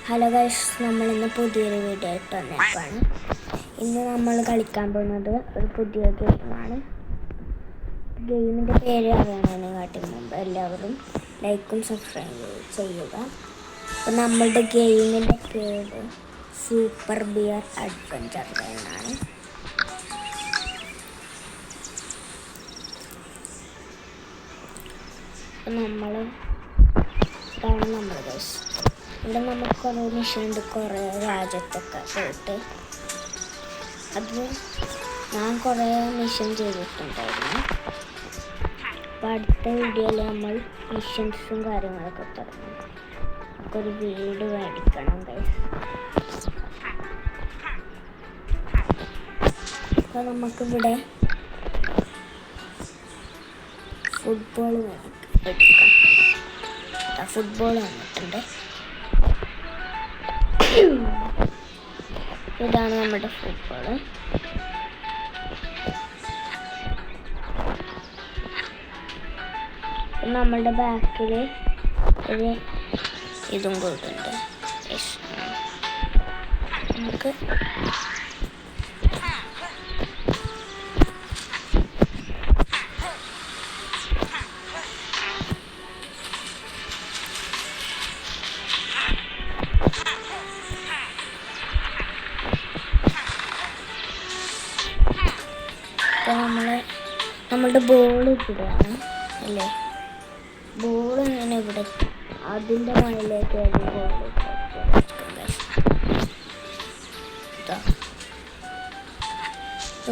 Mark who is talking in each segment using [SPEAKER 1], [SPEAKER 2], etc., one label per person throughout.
[SPEAKER 1] Hello guys, നമ്മളിന്ന് പുതിയൊരു video ആയിട്ട് വന്നേക്കാണ്. ഇന്ന് നമ്മൾ കളിക്കാൻ പോകുന്നത് ഒരു പുതിയ ഗെയിമാണ്. ഗെയിമിൻ്റെ പേര് അറിയണതിനെക്കാട്ടി മുമ്പ് എല്ലാവരും ലൈക്കും സബ്സ്ക്രൈബും ചെയ്യുക. അപ്പോൾ നമ്മളുടെ ഗെയിമിൻ്റെ പേര് സൂപ്പർ ബിയർ അഡ്വഞ്ചർ എന്നാണ്. അപ്പോൾ ഇതാണ് നമ്മൾ ഗൈസ്. ഇവിടെ നമുക്ക് കുറേ മിഷനുണ്ട്, കുറേ രാജ്യത്തൊക്കെ പോയിട്ട്. അത് ഞാൻ കുറേ മിഷൻ ചെയ്തിട്ടുണ്ടായിരുന്നു. അപ്പോൾ അടുത്ത വീഡിയോയിൽ നമ്മൾ മിഷൻസും കാര്യങ്ങളൊക്കെ തുടങ്ങും. നമുക്കൊരു വീട് മേടിക്കണം ഗൈസ്. അപ്പോൾ നമുക്കിവിടെ ഫുട്ബോൾ എടുക്കാം. ഫുട്ബോൾ വന്നിട്ടുണ്ട്. ഇതാണ് നമ്മുടെ ഫുട്ബോൾ. നമ്മളുടെ ബാക്കിൽ ഒരു ഇതും കൊടുക്കുന്നുണ്ട്. നമുക്ക് നമ്മളുടെ ബോൾ ഇവിടെയാണ് അല്ലേ. ബോൾ ഇങ്ങനെ ഇവിടെ അതിൻ്റെ മുകളിലേക്ക്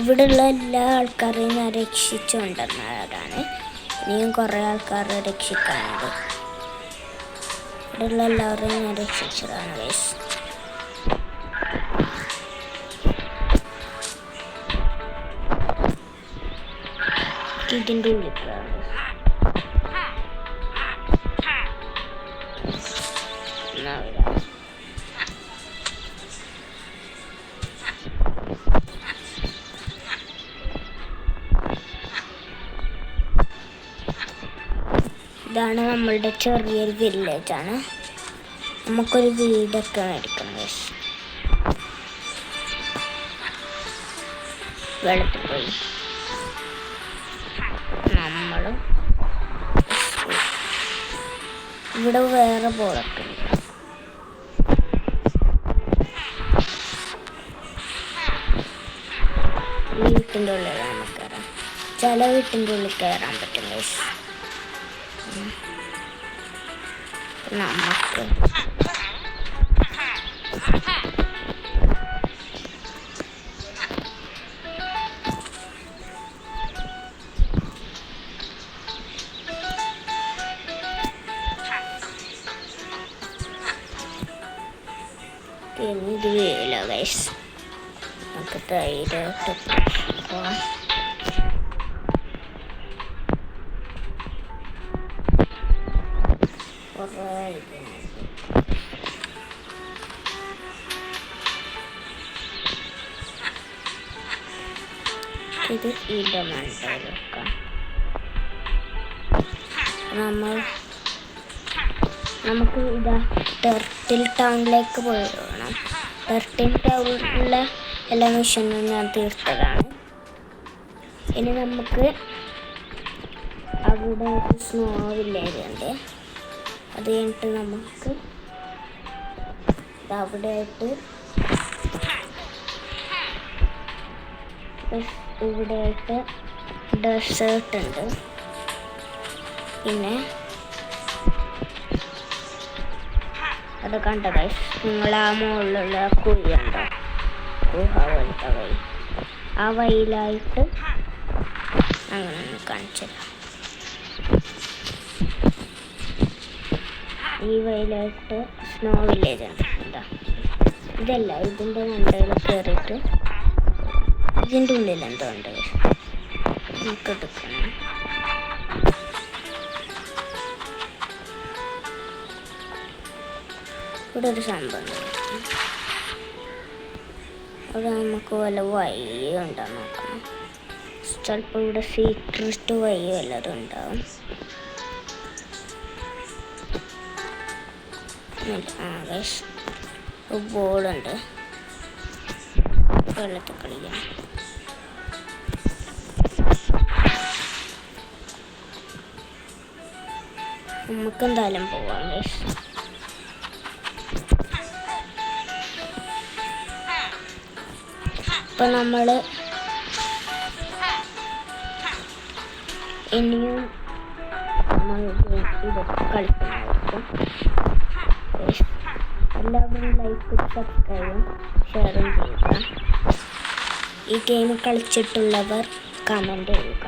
[SPEAKER 1] ഇവിടെയുള്ള എല്ലാ ആൾക്കാരെയും ഞാൻ രക്ഷിച്ചു കൊണ്ടുവന്നവരാണ്. ഇനിയും കുറേ ആൾക്കാരെ രക്ഷിക്കാനുണ്ട്. ഇവിടെയുള്ള എല്ലാവരെയും ഞാൻ രക്ഷിച്ചതാണ് ഗൈസ്. ഇതിൻ്റെ ഉള്ളിലാണ് ഇതാണ് നമ്മളുടെ ചെറിയൊരു വില്ലേജാണ്. നമുക്കൊരു വീടൊക്കെ മേടിക്കണം ഗൈസ്. വെള്ളത്തിൽ പോയി നമ്മൾ ഇവിടെ വേറെ ബോളൊക്കെ ഉണ്ട്. വീട്ടിൻ്റെ ഉള്ളിൽ നമുക്ക് കയറാം. ചില വീട്ടിൻ്റെ ഉള്ളിൽ കയറാൻ പറ്റും ഗൈസ്. നമുക്ക് ഇത് വീഴല ഗൈസ്. നമുക്ക് ധൈര്യമായിട്ട് പോവാം. ഇത് ഇതിൻ്റെ മണ്ടയിലൊക്കെ നമുക്ക് ഇതാ ടെർട്ടിൽ ടൗണിലേക്ക് പോയി വേണം. ടെർട്ടിൽ ടൗണിലെ എല്ലാ മിഷനും ഞാൻ തീർത്തതാണ്. ഇനി നമുക്ക് അവിടെ ഒരു സ്നോ വില്ലേജ് ഉണ്ട്. അത് കഴിഞ്ഞിട്ട് നമുക്ക് അവിടെ ആയിട്ട് ഇവിടെ ആയിട്ട് ഡെസേർട്ട് ഉണ്ട്. പിന്നെ അത് കണ്ട ഗൈസ്, നിങ്ങൾ ആ മുകളിലുള്ള കുഴി കണ്ടോ, ഗുഹ പോലത്തെ വഴി. ആ വഴിയിലായിട്ട് അങ്ങനെ ഒന്ന് കാണിച്ചില്ല. ഈ വഴിയിലായിട്ട് സ്നോ വില്ലേജ് ഉണ്ട്. എന്താ ഇതല്ല, ഇതിൻ്റെ മണ്ടയിൽ കയറിയിട്ട് ഇതിൻ്റെ ഉള്ളിൽ എന്തോ ഉണ്ട്. നമുക്ക് എടുക്കണം. ഇവിടെ ഒരു സംഭവം അവിടെ നമുക്ക് വല്ല വഴി ഉണ്ടാകും നോക്കണം. ചിലപ്പോൾ ഇവിടെ സീക്രട്ട് വഴി വല്ലതും ഉണ്ടാവും. ബോളുണ്ട് വെള്ളത്തിൽ കളിക്കാം. നമുക്ക് എന്തായാലും പോവാം ഗൈസ്. ഇപ്പൊ നമ്മള് ഇനിയും ഇതൊക്കെ കളിക്കുന്നതായിരിക്കും. എല്ലാവരും ലൈക്കും സബ്സ്ക്രൈബും ഷെയറും ചെയ്യുക. ഈ ഗെയിം കളിച്ചിട്ടുള്ളവർ കമൻറ്റ് ചെയ്യുക.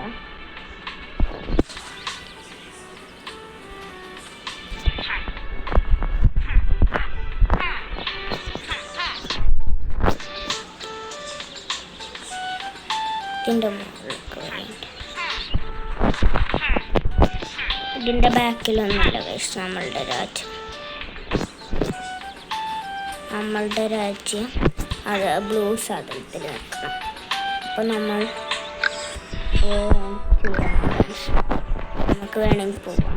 [SPEAKER 1] ഇതിൻ്റെ ബാക്കിലൊന്നുമില്ല ഗൈസ്. നമ്മളുടെ രാജ്യം അത് ബ്ലൂ സാധനത്തിൽ വെക്കണം. അപ്പോൾ നമ്മൾ നമുക്ക് വേണമെങ്കിൽ പോകാം.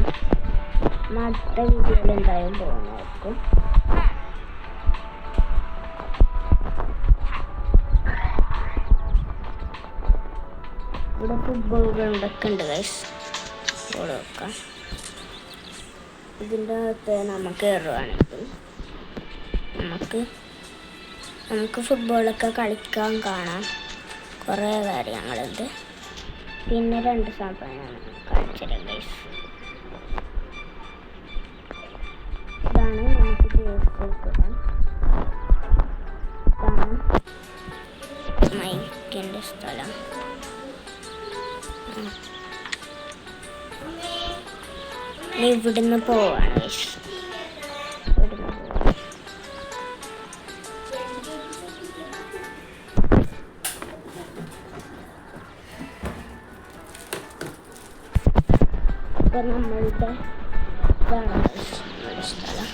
[SPEAKER 1] അടുത്ത വീഡിയോയിൽ എന്തായാലും പോകുന്നതായിരിക്കും. ഇവിടെ ഫുട്ബോളുകൾ ഇതൊക്കെ ഉണ്ട് ഗൈസ്. ബോൾ വെക്കാം. ഇതിൻ്റെ അകത്ത് നമുക്ക് കയറുകയാണെങ്കിൽ നമുക്ക് ഫുട്ബോളൊക്കെ കളിക്കാൻ കാണാം. കുറേ കാര്യങ്ങളുണ്ട്. പിന്നെ 2 സംഭവമാണ് കാണിച്ചത് ഗൈസ്. ഇതാണ് നമുക്ക് ജയിച്ചിടാം. ഇതാണ് മൈക്കിൻ്റെ സ്ഥലം. ഇവിടുന്ന് പോവാണ് ഗൈസ്. ഇപ്പം നമ്മളുടെ ഇതാണ് സ്ഥലം.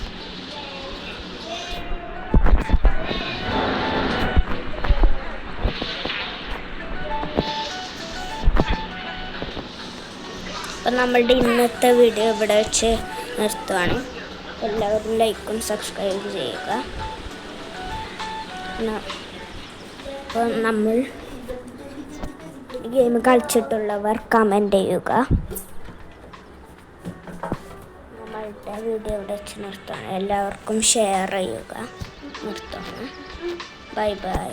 [SPEAKER 1] അപ്പം നമ്മളുടെ ഇന്നത്തെ വീഡിയോ ഇവിടെ വെച്ച് നിർത്തുകയാണ്. എല്ലാവരും ലൈക്കും സബ്സ്ക്രൈബ് ചെയ്യുക. അപ്പോൾ നമ്മൾ ഗെയിം കളിച്ചിട്ടുള്ളവർ കമൻറ്റ് ചെയ്യുക. നമ്മളുടെ വീഡിയോ ഇവിടെ വെച്ച് നിർത്തുകയാണ്. എല്ലാവർക്കും ഷെയർ ചെയ്യുക. നിർത്തുകയാണ്. Bye bye.